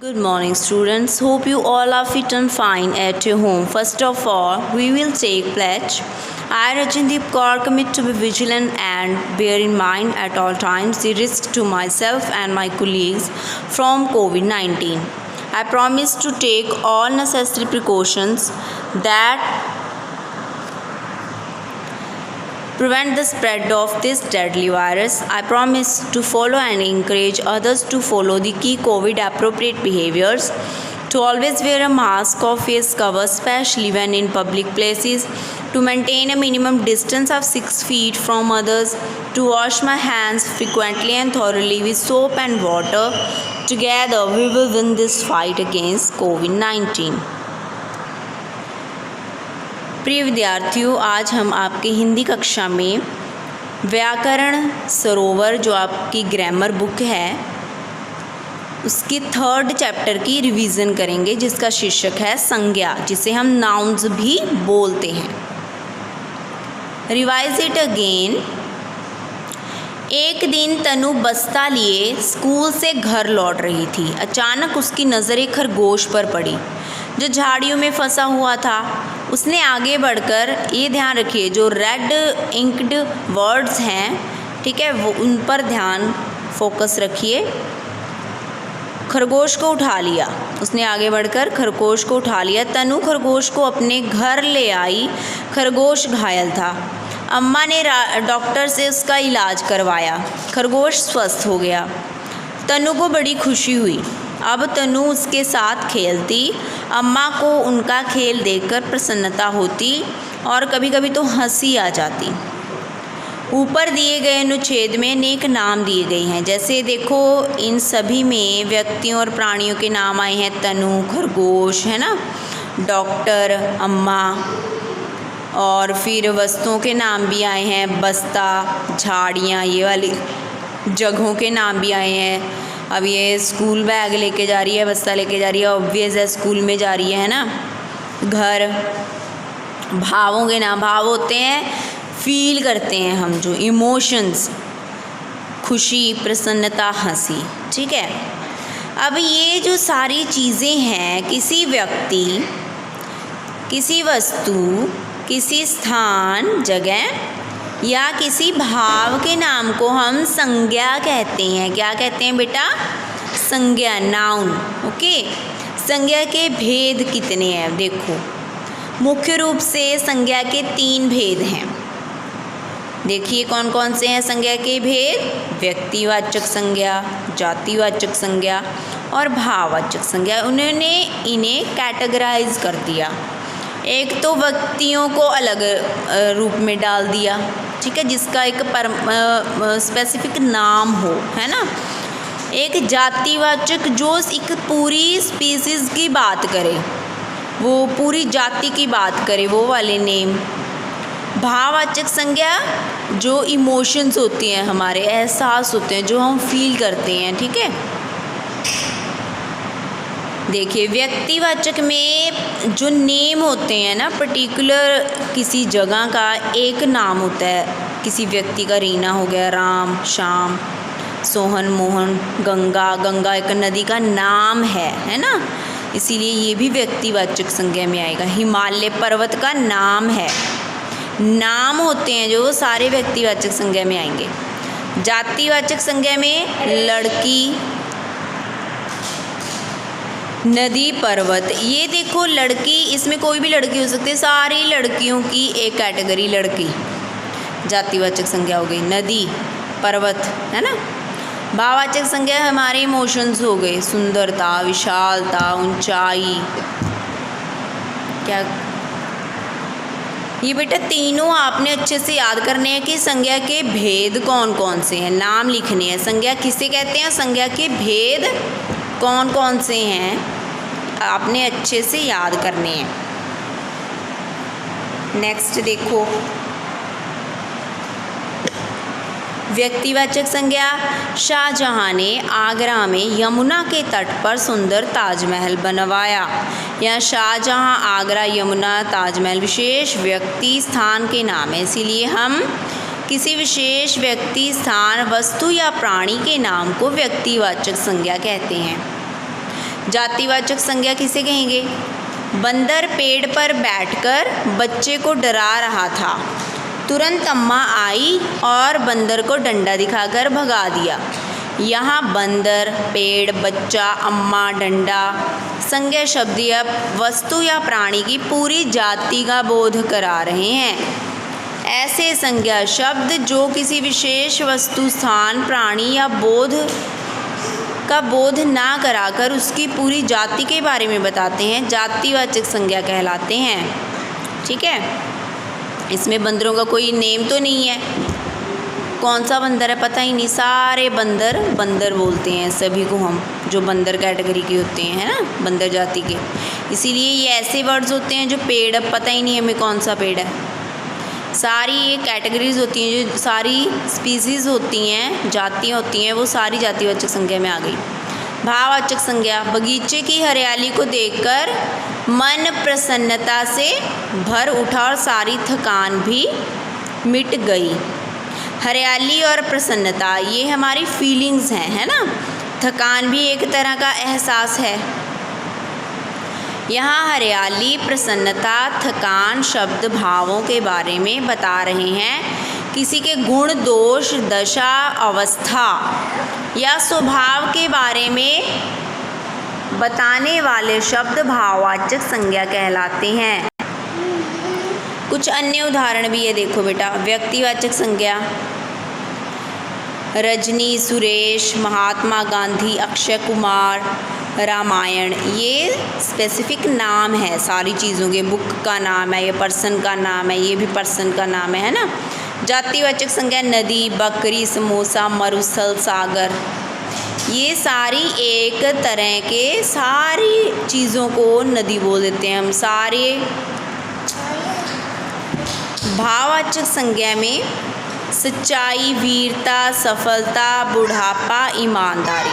Good morning, students. Hope you all are fit and fine at your home. First of all, we will take pledge. I, Rajindeep Kaur, commit to be vigilant and bear in mind at all times the risk to myself and my colleagues from COVID-19. I promise to take all necessary precautions that prevent the spread of this deadly virus. I promise to follow and encourage others to follow the key COVID appropriate behaviors, to always wear a mask or face cover, especially when in public places, to maintain a minimum distance of 6 feet from others, to wash my hands frequently and thoroughly with soap and water. Together we will win this fight against COVID-19. प्रिय विद्यार्थियों, आज हम आपके हिंदी कक्षा में व्याकरण सरोवर जो आपकी ग्रामर बुक है उसकी 3rd चैप्टर की रिवीजन करेंगे, जिसका शीर्षक है संज्ञा, जिसे हम नाउन्स भी बोलते हैं। Revise it again. एक दिन तनु बस्ता लिए स्कूल से घर लौट रही थी। अचानक उसकी नज़र एक खरगोश पर पड़ी जो झाड़ियों में फंसा हुआ था। उसने आगे बढ़कर, ये ध्यान रखिए जो रेड इंक्ड वर्ड्स हैं, ठीक है, वो उन पर ध्यान फोकस रखिए। खरगोश को उठा लिया। उसने आगे बढ़कर खरगोश को उठा लिया। तनु खरगोश को अपने घर ले आई। खरगोश घायल था। अम्मा ने डॉक्टर से उसका इलाज करवाया। खरगोश स्वस्थ हो गया। तनु को बड़ी खुशी हुई। अब तनु उसके साथ खेलती। अम्मा को उनका खेल देखकर प्रसन्नता होती और कभी कभी तो हंसी आ जाती। ऊपर दिए गए अनुच्छेद में अनेक नाम दिए गए हैं, जैसे देखो इन सभी में व्यक्तियों और प्राणियों के नाम आए हैं। तनु, खरगोश, है ना, डॉक्टर, अम्मा, और फिर वस्तुओं के नाम भी आए हैं, बस्ता, झाड़ियाँ, ये वाली जगहों के नाम भी आए हैं। अब ये स्कूल बैग लेके जा रही है, बस्ता लेके जा रही है, ऑब्वियस है स्कूल में जा रही है ना। घर, भावों के नाम, भाव होते हैं फील करते हैं हम, जो इमोशंस, खुशी, प्रसन्नता, हंसी, ठीक है। अब ये जो सारी चीज़ें हैं, किसी व्यक्ति, किसी वस्तु, किसी स्थान, जगह या किसी भाव के नाम को हम संज्ञा कहते हैं। क्या कहते हैं बेटा? संज्ञा, नाउन। ओके। संज्ञा के भेद कितने हैं? देखो, मुख्य रूप से संज्ञा के 3 भेद हैं। देखिए कौन कौन से हैं संज्ञा के भेद? व्यक्तिवाचक संज्ञा, जातिवाचक संज्ञा और भाववाचक संज्ञा। उन्होंने इन्हें कैटेगराइज कर दिया। एक तो व्यक्तियों को अलग रूप में डाल दिया, ठीक है, जिसका एक स्पेसिफिक नाम हो, है ना। एक जातिवाचक जो एक पूरी स्पीसीज़ की बात करे, वो पूरी जाति की बात करे, वो वाले नेम। भाववाचक संज्ञा जो इमोशंस होती हैं, हमारे एहसास होते हैं, जो हम फील करते हैं, ठीक है। देखिए व्यक्तिवाचक में जो नेम होते हैं ना, पर्टिकुलर किसी जगह का एक नाम होता है। किसी व्यक्ति का रीना हो गया, राम, श्याम, सोहन, मोहन, गंगा। गंगा एक नदी का नाम है ना, इसीलिए ये भी व्यक्तिवाचक संज्ञा में आएगा। हिमालय पर्वत का नाम है। नाम होते हैं जो सारे व्यक्तिवाचक संज्ञा में आएंगे। जातिवाचक संज्ञा में लड़की, नदी, पर्वत। ये देखो लड़की, इसमें कोई भी लड़की हो सकती है, सारी लड़कियों की एक कैटेगरी लड़की, जातिवाचक संज्ञा हो गई। नदी, पर्वत, है ना। भाववाचक संज्ञा हमारे इमोशंस हो गए, सुंदरता, विशालता, ऊंचाई। क्या ये बेटा तीनों आपने अच्छे से याद करने हैं कि संज्ञा के भेद कौन कौन से हैं, नाम लिखने हैं। संज्ञा किसे कहते हैं, संज्ञा के भेद कौन कौन से हैं, आपने अच्छे से याद करने हैं। नेक्स्ट देखो, व्यक्तिवाचक संज्ञा। शाहजहां ने आगरा में यमुना के तट पर सुंदर ताजमहल बनवाया। यहाँ शाहजहां, आगरा, यमुना, ताजमहल विशेष व्यक्ति, स्थान के नाम है, इसीलिए हम किसी विशेष व्यक्ति, स्थान, वस्तु या प्राणी के नाम को व्यक्तिवाचक संज्ञा कहते हैं। जातिवाचक संज्ञा किसे कहेंगे? बंदर पेड़ पर बैठकर बच्चे को डरा रहा था। तुरंत अम्मा आई और बंदर को डंडा दिखाकर भगा दिया। यहाँ बंदर, पेड़, बच्चा, अम्मा, डंडा संज्ञा शब्द या वस्तु या प्राणी की पूरी जाति का बोध करा रहे हैं। ऐसे संज्ञा शब्द जो किसी विशेष वस्तु, स्थान, प्राणी या बोध का बोध ना कराकर उसकी पूरी जाति के बारे में बताते हैं, जातिवाचक संज्ञा कहलाते हैं। ठीक है, इसमें बंदरों का कोई नेम तो नहीं है, कौन सा बंदर है पता ही नहीं, सारे बंदर बंदर बोलते हैं सभी को हम, जो बंदर कैटेगरी के होते हैं, है ना, बंदर जाति के। इसीलिए ये ऐसे वर्ड्स होते हैं जो पेड़, अब पता ही नहीं हमें कौन सा पेड़ है। सारी ये कैटेगरीज होती हैं, जो सारी स्पीसीज़ होती हैं, जातियाँ होती हैं, वो सारी जातिवाचक संज्ञा में आ गई। भाववाचक संज्ञा, बगीचे की हरियाली को देखकर मन प्रसन्नता से भर उठा और सारी थकान भी मिट गई। हरियाली और प्रसन्नता ये हमारी फीलिंग्स हैं, है ना। थकान भी एक तरह का एहसास है। यहाँ हरियाली, प्रसन्नता, थकान शब्द भावों के बारे में बता रहे हैं। किसी के गुण, दोष, दशा, अवस्था या स्वभाव के बारे में बताने वाले शब्द भाववाचक संज्ञा कहलाते हैं। कुछ अन्य उदाहरण भी है, देखो बेटा। व्यक्तिवाचक संज्ञा, रजनी, सुरेश, महात्मा गांधी, अक्षय कुमार, रामायण, ये स्पेसिफिक नाम है सारी चीज़ों के। बुक का नाम है, ये पर्सन का नाम है, ये भी पर्सन का नाम है ना। जातिवाचक संज्ञा, नदी, बकरी, समोसा, मरुस्थल, सागर, ये सारी एक तरह के सारी चीज़ों को नदी बोल देते हैं हम सारे। भाववाचक संज्ञा में सच्चाई, वीरता, सफलता, बुढ़ापा, ईमानदारी।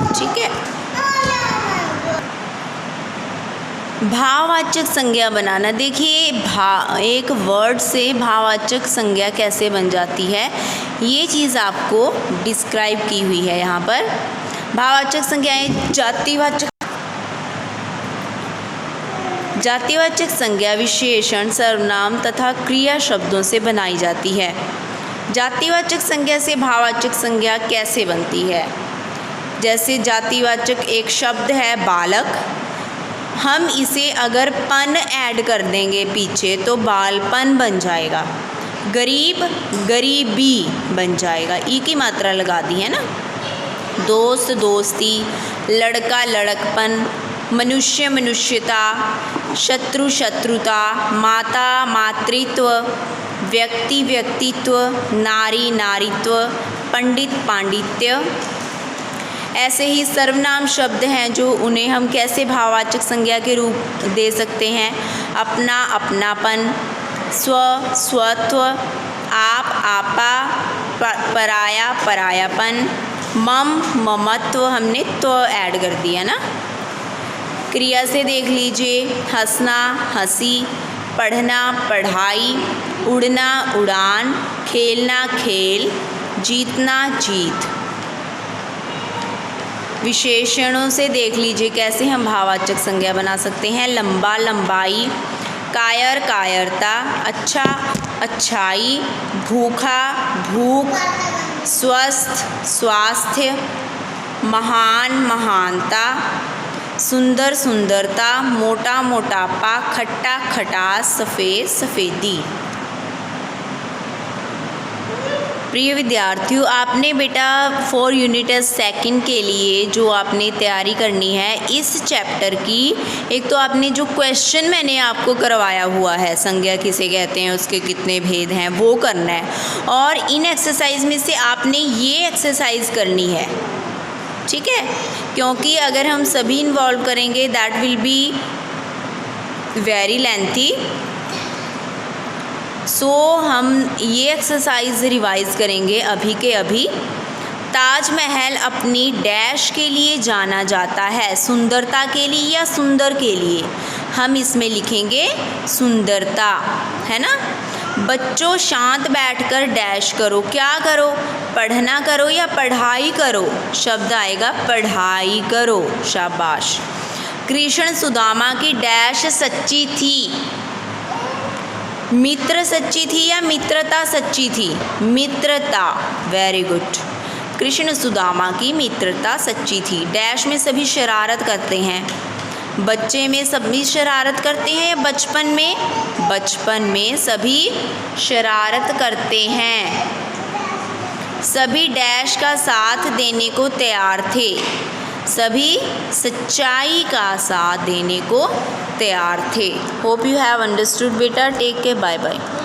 ठीक है, भाववाचक संज्ञा बनाना। देखिए एक वर्ड से भाववाचक संज्ञा कैसे बन जाती है, ये चीज़ आपको डिस्क्राइब की हुई है यहाँ पर। भाववाचक संज्ञाएं जातिवाचक संज्ञा विशेषण, सर्वनाम तथा क्रिया शब्दों से बनाई जाती है। जातिवाचक संज्ञा से भाववाचक संज्ञा कैसे बनती है? जैसे जातिवाचक एक शब्द है बालक, हम इसे अगर पन ऐड कर देंगे पीछे तो बालपन बन जाएगा। गरीब, गरीबी बन जाएगा, ई की मात्रा लगा दी है ना। दोस्त, दोस्ती, लड़का, लड़कपन, मनुष्य, मनुष्यता, शत्रु, शत्रुता, माता, मातृत्व, व्यक्ति, व्यक्तित्व, नारी, नारीत्व, पंडित, पांडित्य। ऐसे ही सर्वनाम शब्द हैं जो उन्हें हम कैसे भाववाचक संज्ञा के रूप दे सकते हैं? अपना, अपनापन, स्व, स्वत्व, आप, आपा, पराया, परायापन, मम, ममत्व, हमने त्व ऐड कर दिया ना। क्रिया से देख लीजिए, हंसना, हंसी, पढ़ना, पढ़ाई, उड़ना, उड़ान, खेलना, खेल, जीतना, जीत। विशेषणों से देख लीजिए कैसे हम भाववाचक संज्ञा बना सकते हैं। लंबा, लंबाई, कायर, कायरता, अच्छा, अच्छाई, भूखा, भूख, स्वस्थ, स्वास्थ्य, महान, महानता, सुंदर, सुंदरता, मोटा, मोटापा, खट्टा, खटास, सफ़ेद, सफ़ेदी। प्रिय विद्यार्थियों, आपने बेटा 4 यूनिट सेकंड के लिए जो आपने तैयारी करनी है इस चैप्टर की, एक तो आपने जो क्वेश्चन मैंने आपको करवाया हुआ है, संज्ञा किसे कहते हैं, उसके कितने भेद हैं, वो करना है। और इन एक्सरसाइज में से आपने ये एक्सरसाइज करनी है, ठीक है, क्योंकि अगर हम सभी इन्वॉल्व करेंगे that will be very lengthy. So हम ये एक्सरसाइज रिवाइज करेंगे अभी के अभी। ताजमहल अपनी डैश के लिए जाना जाता है, सुंदरता के लिए या सुंदर के लिए? हम इसमें लिखेंगे सुंदरता, है ना। बच्चों शांत बैठकर डैश करो, क्या करो? पढ़ना करो या पढ़ाई करो? शब्द आएगा पढ़ाई करो, शाबाश। कृष्ण सुदामा की डैश सच्ची थी। मित्र सच्ची थी या मित्रता सच्ची थी? मित्रता, वेरी गुड। कृष्ण सुदामा की मित्रता सच्ची थी। डैश में सभी शरारत करते हैं। बच्चे में सभी शरारत करते हैं या बचपन में? बचपन में सभी शरारत करते हैं। सभी डैश का साथ देने को तैयार थे। सभी सच्चाई का साथ देने को तैयार थे। होप यू हैव अंडरस्टूड बेटा। Take care, bye bye.